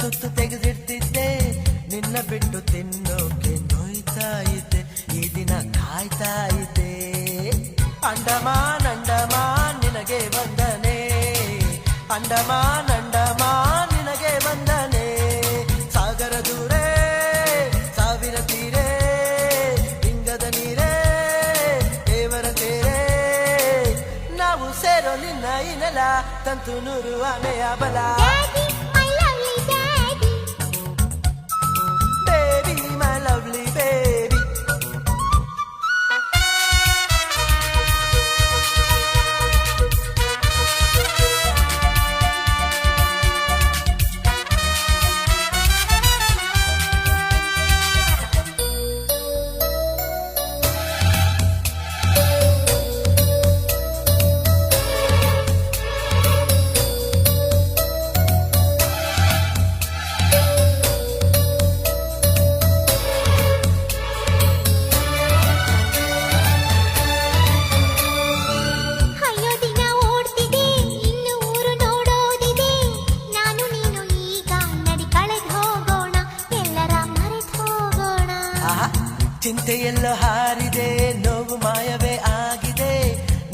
ತುತ್ತು ತೆಗೆದಿಡ್ತಿದ್ದೆ, ನಿನ್ನ ಬಿಟ್ಟು ತಿನ್ನೋಕೆ ನೋಯ್ತಾ ಇದ್ದೆ, ಈ ದಿನ ಕಾಯ್ತಾ ಇದ್ದೆ. ಅಂಡಮಾನ್ ಅಂಡಮಾನ್ ನಿನಗೆ ವಂದನೆ, ಅಂಡಮಾನ್ ಅಂಡಮಾನ್ ನಿನಗೆ ವಂದನೆ. ಸಾಗರ ದೂರೇ ಸಾವಿರ ತೀರೇ, ಹಿಂಗದ ನೀರೇ ದೇವರ ತೇರೇ, ನಾವು ಸೇರೋ ನಿನ್ನ ಈ ನೆಲ ತಂತು ನೂರು ಆನೆಯ ಬಲ. Baby, my lovely baby. ಚಿಂತೆಯೆಲ್ಲ ಹಾರಿದೆ, ನೋವು ಮಾಯವೇ ಆಗಿದೆ,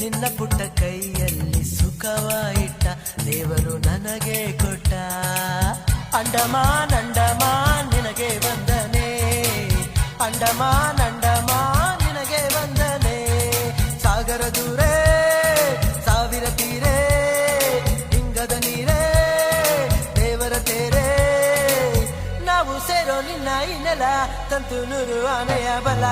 ನಿನ್ನ ಪುಟ್ಟ ಕೈಯಲ್ಲಿ ಸುಖವ ಇಟ್ಟ ದೇವರು ನನಗೆ ಕೊಟ್ಟ. ಅಂಡಮಾನ್ ಅಂಡಮಾನ್ ನಿನಗೆ ವಂದನೆ, ಅಂಡಮಾನ್ ಅಂಡಮಾನ್ ನಿನಗೆ ವಂದನೆ. ಸಾಗರ ದೂರೇ ಸಾವಿರ ತೀರೇ, ಹಿಂಗದ ನೀರೇ ದೇವರ ತೇರೇ, ನಾವು ಸೇರೋ ನಿನ್ನ ಈ ನೆಲ ತಂತು ನೂರು ಆನೆಯ ಬಲ.